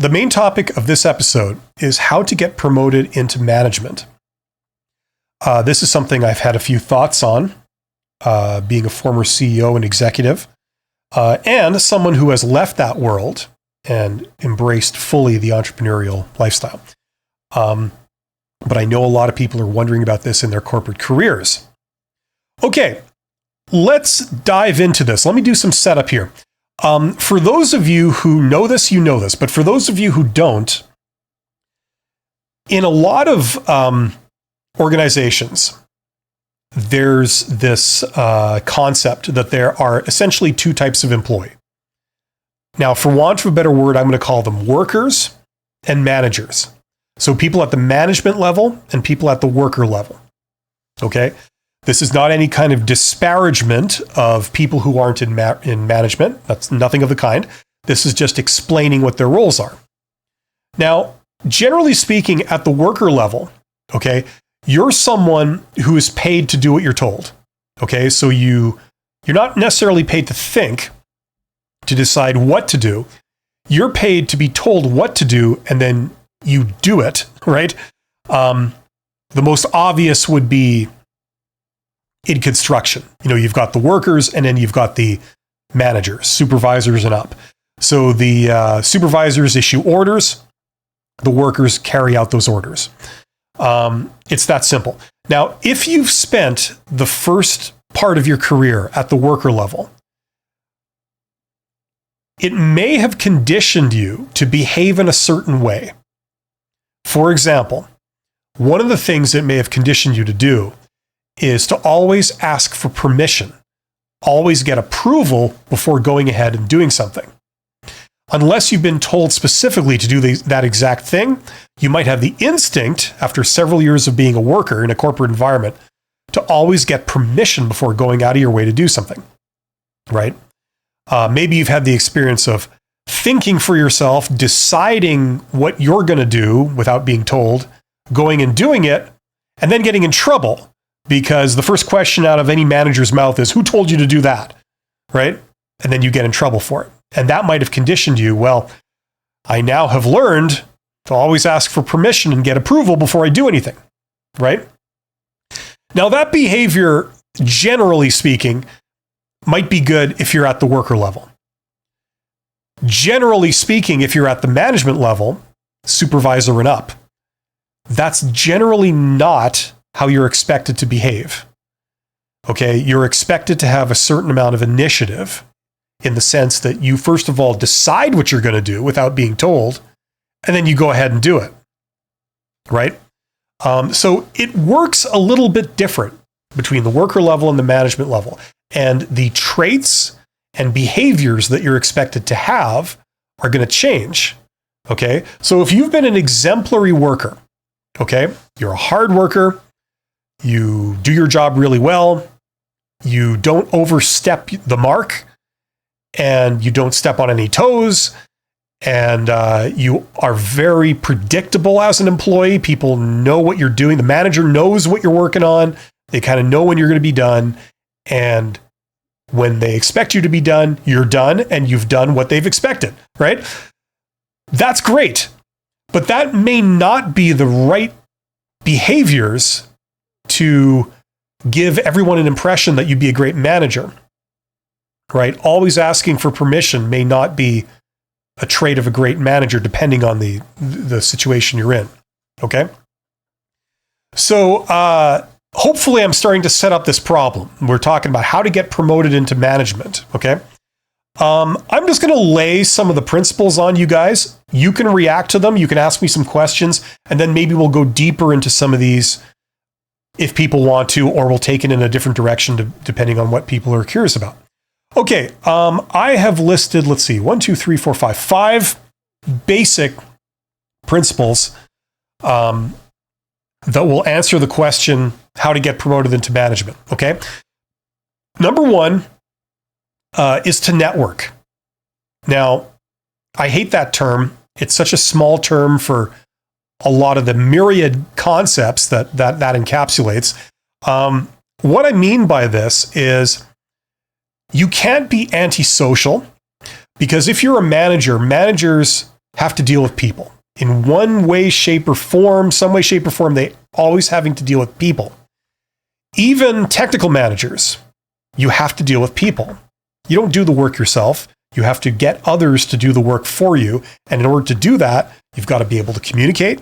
the main topic of this episode is how to get promoted into management. This is something I've had a few thoughts on, being a former CEO and executive, and someone who has left that world and embraced fully the entrepreneurial lifestyle. But I know a lot of people are wondering about this in their corporate careers. Okay, let's dive into this. Let me do some setup here. For those of you who know this, you know this. But for those of you who don't, in a lot of organizations, there's this concept that there are essentially two types of employee. Now, for want of a better word, I'm going to call them workers and managers. So people at the management level and people at the worker level. Okay? This is not any kind of disparagement of people who aren't in management. That's nothing of the kind. This is just explaining what their roles are. Now, generally speaking, at the worker level, okay, you're someone who is paid to do what you're told. Okay, so you're not necessarily paid to think, to decide what to do. You're paid to be told what to do, and then you do it, right? The most obvious would be in construction. You've got the workers and then you've got the managers, supervisors and up. So the supervisors issue orders, the workers carry out those orders. It's that simple. Now, if you've spent the first part of your career at the worker level, it may have conditioned you to behave in a certain way. For example, one of the things it may have conditioned you to do is to always ask for permission, always get approval before going ahead and doing something. Unless you've been told specifically to do that exact thing, you might have the instinct, after several years of being a worker in a corporate environment, to always get permission before going out of your way to do something, right? Maybe you've had the experience of thinking for yourself, deciding what you're going to do without being told, going and doing it, and then getting in trouble because the first question out of any manager's mouth is, who told you to do that? Right? And then you get in trouble for it. And that might have conditioned you, well, I now have learned to always ask for permission and get approval before I do anything, right? Now that behavior, generally speaking, might be good if you're at the worker level. Generally speaking, if you're at the management level, supervisor and up, that's generally not how you're expected to behave. Okay, you're expected to have a certain amount of initiative in the sense that you, first of all, decide what you're going to do without being told, and then you go ahead and do it, right? So it works a little bit different between the worker level and the management level. And the traits and behaviors that you're expected to have are going to change, okay? So if you've been an exemplary worker, okay, you're a hard worker, you do your job really well, you don't overstep the mark, and you don't step on any toes, and you are very predictable as an employee. People know what you're doing. The manager knows what you're working on. They kind of know when you're going to be done. And when they expect you to be done, you're done, and you've done what they've expected, right? That's great. But that may not be the right behaviors to give everyone an impression that you'd be a great manager, right? Always asking for permission may not be a trait of a great manager, depending on the situation you're in, okay? So hopefully I'm starting to set up this problem. We're talking about how to get promoted into management, okay? I'm just going to lay some of the principles on you guys. You can react to them. You can ask me some questions, and then maybe we'll go deeper into some of these if people want to, or we'll take it in a different direction depending on what people are curious about. Okay, I have listed, let's see, 5 basic principles that will answer the question, how to get promoted into management, okay? Number one is to network. Now, I hate that term. It's such a small term for a lot of the myriad concepts that encapsulates. What I mean by this is you can't be antisocial, because if you're a manager, managers have to deal with people. In one way, shape, or form, some way, shape, or form, they always having to deal with people. Even technical managers, you have to deal with people. You don't do the work yourself. You have to get others to do the work for you. And in order to do that, you've got to be able to communicate.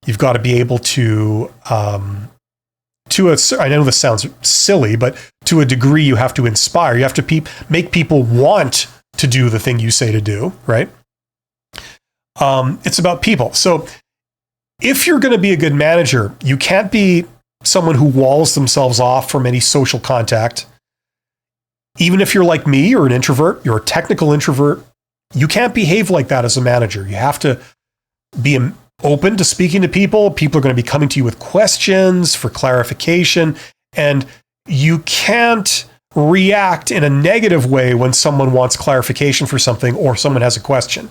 You've got to be able to I know this sounds silly, but to a degree, you have to inspire. You have to make people want to do the thing you say to do, right? It's about people. So if you're going to be a good manager, you can't be someone who walls themselves off from any social contact. Even if you're like me, you're an introvert, you're a technical introvert, you can't behave like that as a manager. You have to be open to speaking to people. People are going to be coming to you with questions for clarification, and you can't react in a negative way when someone wants clarification for something or someone has a question.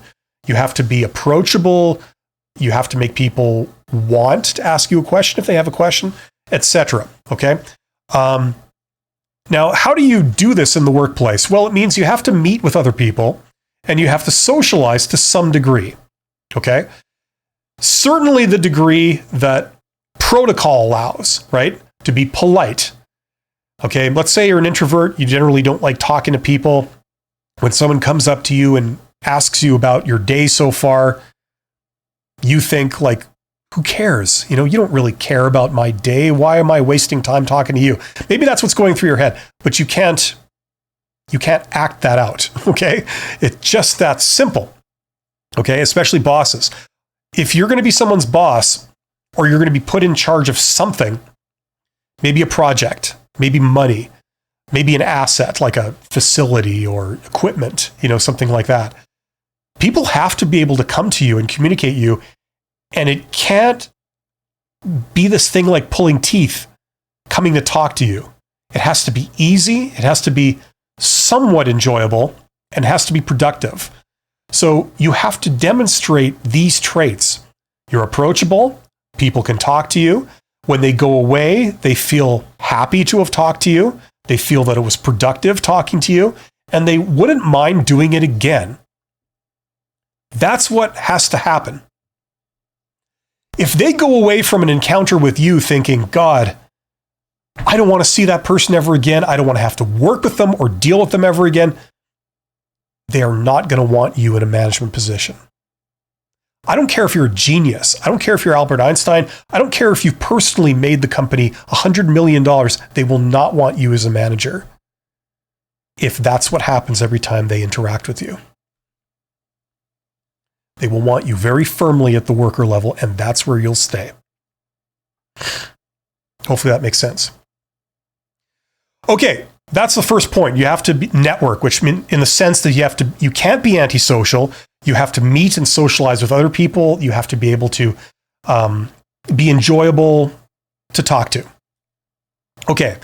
You have to be approachable. You have to make people want to ask you a question if they have a question, etc. Okay. Now, how do you do this in the workplace? Well, it means you have to meet with other people and you have to socialize to some degree. Okay. Certainly the degree that protocol allows, right? To be polite. Okay. Let's say you're an introvert. You generally don't like talking to people. When someone comes up to you and asks you about your day so far, you think like, who cares? You don't really care about my day. Why am I wasting time talking to you? Maybe that's what's going through your head, but you can't act that out. Okay. It's just that simple. Okay. Especially bosses. If you're going to be someone's boss or you're going to be put in charge of something, maybe a project, maybe money, maybe an asset like a facility or equipment, something like that. People have to be able to come to you and communicate you. And it can't be this thing like pulling teeth coming to talk to you. It has to be easy. It has to be somewhat enjoyable and has to be productive. So you have to demonstrate these traits. You're approachable. People can talk to you. When they go away, they feel happy to have talked to you. They feel that it was productive talking to you, and they wouldn't mind doing it again. That's what has to happen. If they go away from an encounter with you thinking, God, I don't want to see that person ever again. I don't want to have to work with them or deal with them ever again. They are not going to want you in a management position. I don't care if you're a genius. I don't care if you're Albert Einstein. I don't care if you've personally made the company $100 million. They will not want you as a manager if that's what happens every time they interact with you. They will want you very firmly at the worker level, and that's where you'll stay. Hopefully that makes sense. Okay, that's the first point. You have to network, which means in the sense that you can't be antisocial. You have to meet and socialize with other people. You have to be able to be enjoyable to talk to. Okay,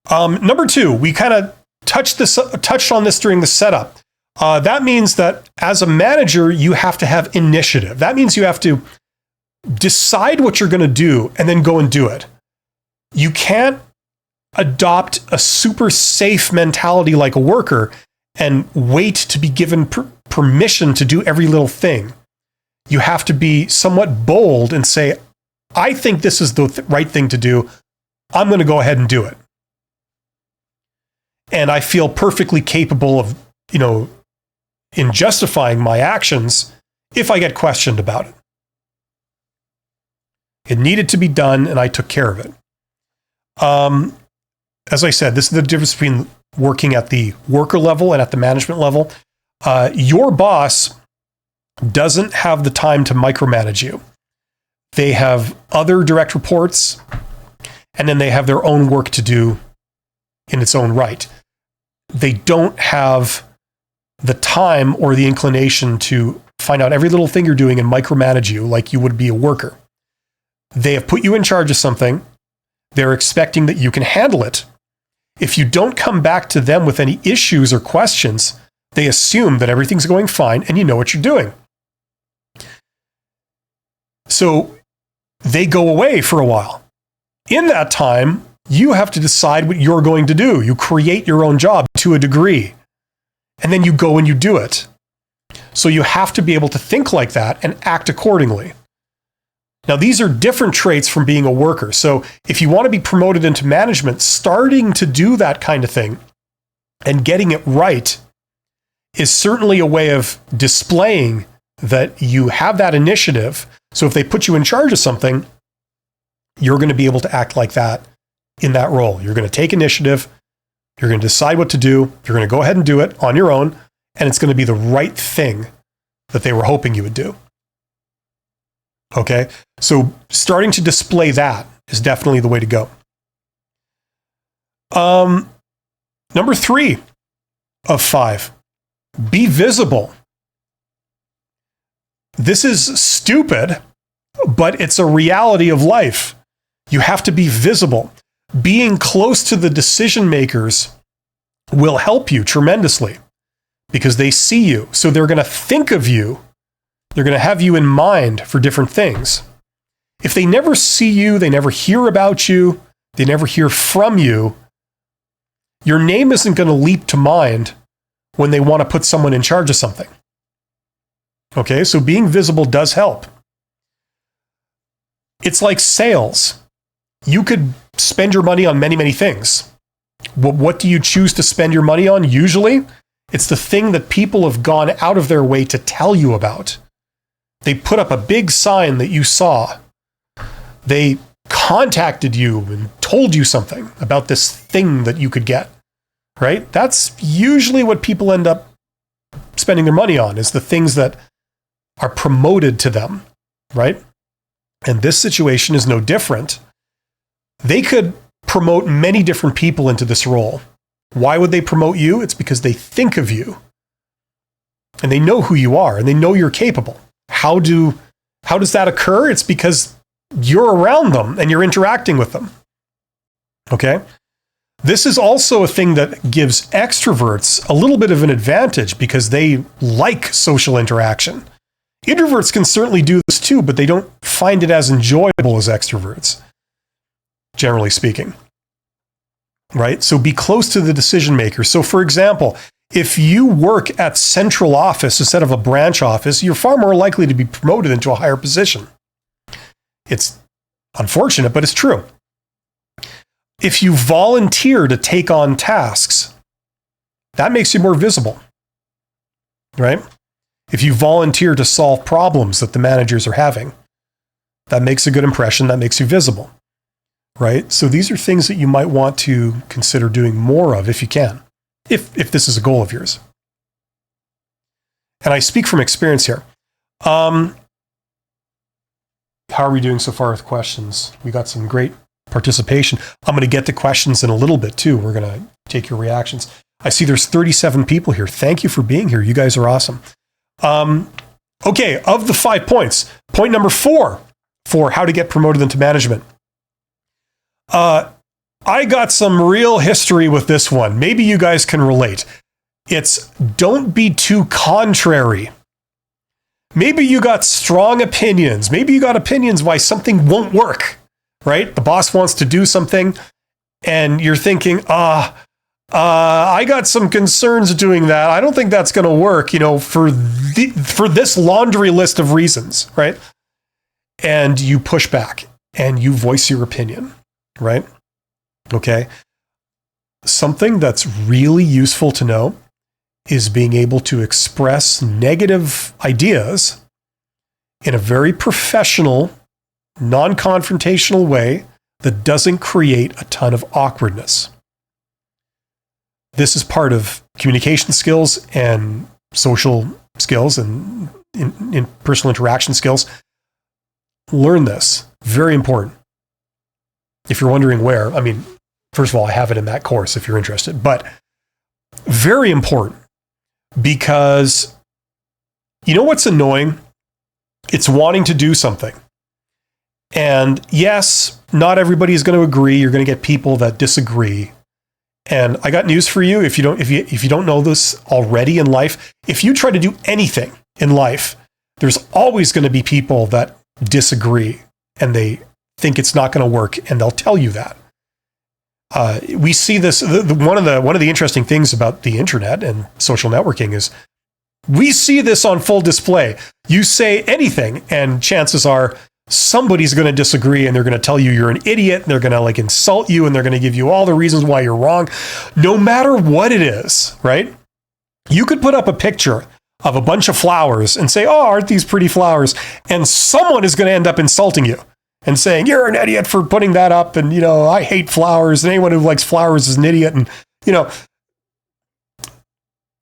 number 2, we kind of touched on this during the setup. That means that as a manager, you have to have initiative. That means you have to decide what you're going to do and then go and do it. You can't adopt a super safe mentality like a worker and wait to be given permission to do every little thing. You have to be somewhat bold and say, I think this is the right thing to do. I'm going to go ahead and do it. And I feel perfectly capable of, in justifying my actions if I get questioned about it. It needed to be done, and I took care of it. As I said, this is the difference between working at the worker level and at the management level. Your boss doesn't have the time to micromanage you. They have other direct reports, and then they have their own work to do in its own right. They don't have the time or the inclination to find out every little thing you're doing and micromanage you like you would be a worker. They have put you in charge of something. They're expecting that you can handle it. If you don't come back to them with any issues or questions, they assume that everything's going fine and you know what you're doing. So they go away for a while. In that time, you have to decide what you're going to do. You create your own job to a degree. And then you go and you do it. So you have to be able to think like that and act accordingly. Now, these are different traits from being a worker. So if you want to be promoted into management, starting to do that kind of thing and getting it right is certainly a way of displaying that you have that initiative. So if they put you in charge of something, you're going to be able to act like that in that role. You're going to take initiative. You're going to decide what to do. You're going to go ahead and do it on your own. And it's going to be the right thing that they were hoping you would do. Okay? So starting to display that is definitely the way to go. Number 3 of 5, be visible. This is stupid, but it's a reality of life. You have to be visible. Being close to the decision makers will help you tremendously because they see you. So they're going to think of you. They're going to have you in mind for different things. If they never see you, they never hear about you, they never hear from you, your name isn't going to leap to mind when they want to put someone in charge of something. Okay, so being visible does help. It's like sales. You could spend your money on many, many things. What do you choose to spend your money on? Usually, it's the thing that people have gone out of their way to tell you about. They put up a big sign that you saw. They contacted you and told you something about this thing that you could get, right? That's usually what people end up spending their money on, is the things that are promoted to them, right? And this situation is no different. They could promote many different people into this role. Why would they promote you? It's because they think of you and they know who you are and they know you're capable. How does that occur? It's because you're around them and you're interacting with them. Okay? This is also a thing that gives extroverts a little bit of an advantage because they like social interaction. Introverts can certainly do this too, but they don't find it as enjoyable as extroverts, generally speaking. Right? So be close to the decision maker. So for example, if you work at central office instead of a branch office, you're far more likely to be promoted into a higher position. It's unfortunate, but it's true. If you volunteer to take on tasks, that makes you more visible, right? If you volunteer to solve problems that the managers are having, that makes a good impression, that makes you visible, right? So these are things that you might want to consider doing more of if you can, if this is a goal of yours. And I speak from experience here. How are we doing so far with questions? We got some great participation. I'm going to get to questions in a little bit too. We're going to take your reactions. I see there's 37 people here. Thank you for being here. You guys are awesome. Okay, of the 5 points, point number 4 for how to get promoted into management. I got some real history with this one. Maybe you guys can relate. It's don't be too contrary. Maybe you got strong opinions. Maybe you got opinions why something won't work, right? The boss wants to do something and you're thinking, I got some concerns doing that. I don't think that's going to work, for this laundry list of reasons, right? And you push back and you voice your opinion, right? Okay. Something that's really useful to know is being able to express negative ideas in a very professional, non-confrontational way that doesn't create a ton of awkwardness. This is part of communication skills and social skills and in personal interaction skills. Learn this. Very important. If you're wondering where, first of all, I have it in that course if you're interested, but very important because you know what's annoying? It's wanting to do something. And yes, not everybody is going to agree. You're going to get people that disagree. And I got news for you. If you don't know this already in life, if you try to do anything in life, there's always going to be people that disagree and they think it's not going to work, and they'll tell you that. We see this. One of the interesting things about the internet and social networking is We see this on full display. You say anything, and chances are somebody's going to disagree, and they're going to tell you you're an idiot, and they're going to like insult you, and they're going to give you all the reasons why you're wrong, no matter what it is, right? You could put up a picture of a bunch of flowers and say, oh, aren't these pretty flowers? And someone is going to end up insulting you and saying, you're an idiot for putting that up. And, you know, I hate flowers. And anyone who likes flowers is an idiot. And, you know,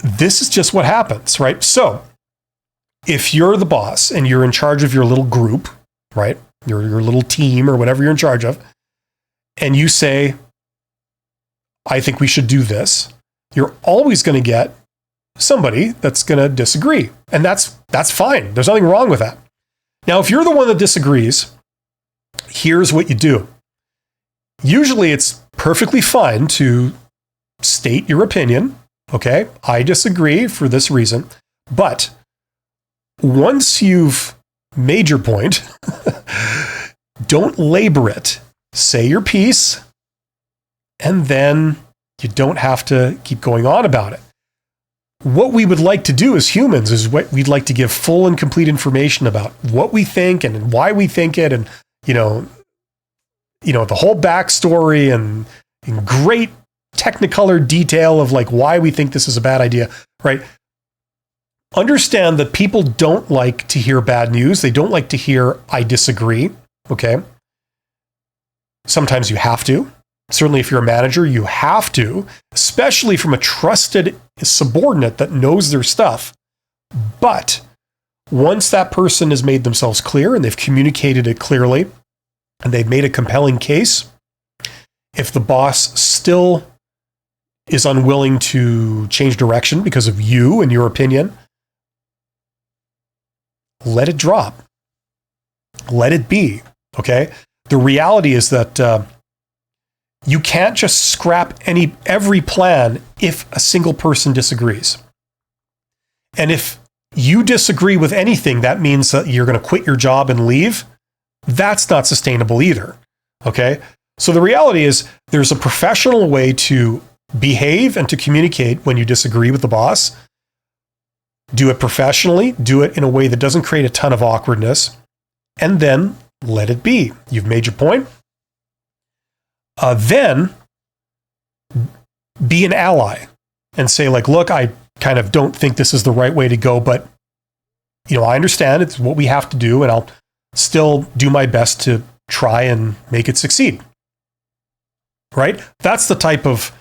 this is just what happens, right? So if you're the boss and you're in charge of your little group, right? Your little team or whatever you're in charge of, and you say, I think we should do this, you're always going to get somebody that's going to disagree. And that's fine. There's nothing wrong with that. Now, if you're the one that disagrees, here's what you do. Usually it's perfectly fine to state your opinion. Okay, I disagree for this reason. But once you've made your point, don't labor it. Say your piece, and then you don't have to keep going on about it. What we would like to do as humans is we'd like to give full and complete information about what we think and why we think it, and you know the whole backstory and in great technicolor detail of like why we think this is a bad idea, right? Understand that people don't like to hear bad news. They don't like to hear I disagree. Okay. Sometimes you have to. Certainly if you're a manager, you have to, especially from a trusted subordinate that knows their stuff. But once that person has made themselves clear and they've communicated it clearly and they've made a compelling case, if the boss still is unwilling to change direction because of you and your opinion, let it drop. Let it be. Okay? The reality is that you can't just scrap every plan if a single person disagrees. And if you disagree with anything, that means that you're going to quit your job and leave. That's not sustainable either. Okay? So the reality is there's a professional way to behave and to communicate when you disagree with the boss. Do it professionally, do it in a way that doesn't create a ton of awkwardness, and then let it be. You've made your point. Then be an ally and say like, look, I kind of don't think this is the right way to go, but you know, I understand it's what we have to do, and I'll still do my best to try and make it succeed. Right? That's the type of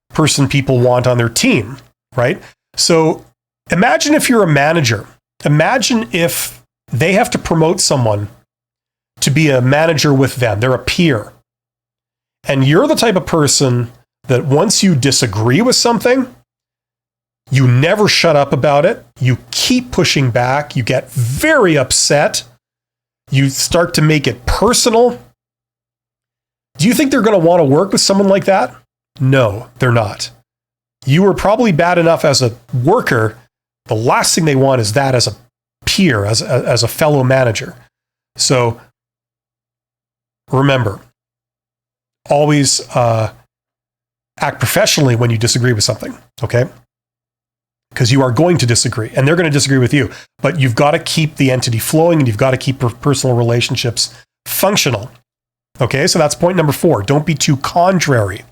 person people want on their team, right? So imagine if you're a manager. Imagine if they have to promote someone to be a manager with them. They're a peer. And you're the type of person that once you disagree with something, you never shut up about it. You keep pushing back. You get very upset. You start to make it personal. Do you think they're going to want to work with someone like that? No, they're not. You were probably bad enough as a worker. The last thing they want is that as a peer, as a fellow manager. So remember, always act professionally when you disagree with something, okay? Because you are going to disagree, and they're going to disagree with you. But you've got to keep the entity flowing, and you've got to keep personal relationships functional. Okay, so that's point number 4. Don't be too contrary.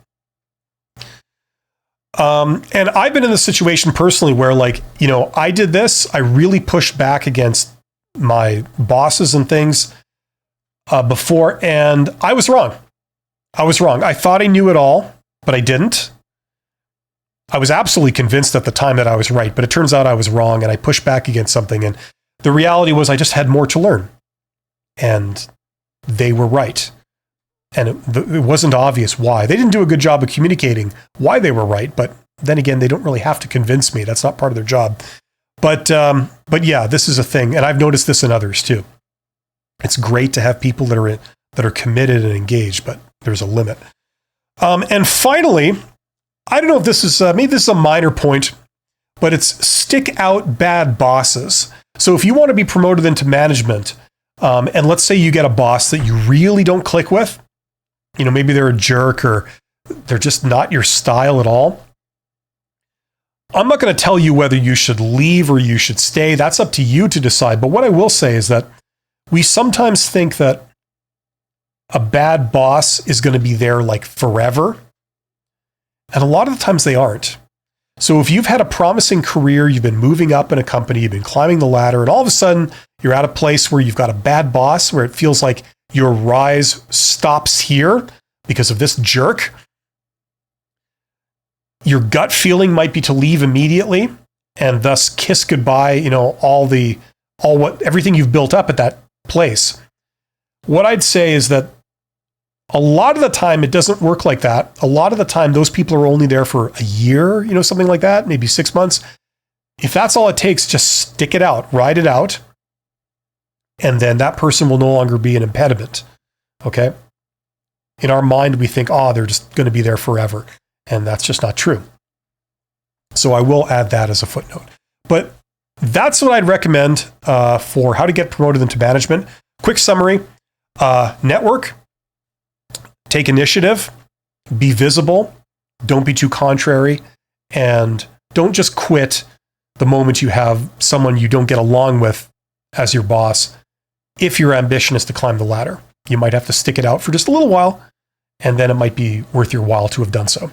And I've been in this situation personally where, like, you know, I did this. I really pushed back against my bosses and things before, and I was wrong. I thought I knew it all, but I didn't. I was absolutely convinced at the time that I was right, but it turns out I was wrong, and I pushed back against something. And the reality was I just had more to learn, and they were right. And it wasn't obvious why. They didn't do a good job of communicating why they were right, but then again, they don't really have to convince me. That's not part of their job. But yeah, this is a thing, and I've noticed this in others too. It's great to have people that are committed and engaged, but there's a limit. And finally, I don't know if this is maybe this is a minor point, but it's stick out bad bosses. So if you want to be promoted into management, and let's say you get a boss that you really don't click with, you know, maybe they're a jerk or they're just not your style at all. I'm not going to tell you whether you should leave or you should stay. That's up to you to decide. But what I will say is that we sometimes think that a bad boss is going to be there like forever. And a lot of the times they aren't. So if you've had a promising career, you've been moving up in a company, you've been climbing the ladder, and all of a sudden you're at a place where you've got a bad boss, where it feels like your rise stops here because of this jerk, your gut feeling might be to leave immediately and thus kiss goodbye, everything you've built up at that place. What I'd say is that a lot of the time it doesn't work like that. A lot of the time those people are only there for a year, something like that, maybe 6 months. If that's all it takes, just stick it out, ride it out, and then that person will no longer be an impediment. Okay? In our mind, we think, they're just going to be there forever. And that's just not true. So I will add that as a footnote. But that's what I'd recommend for how to get promoted into management. Quick summary, network, take initiative, be visible, don't be too contrary, and don't just quit the moment you have someone you don't get along with as your boss. If your ambition is to climb the ladder, you might have to stick it out for just a little while, and then it might be worth your while to have done so.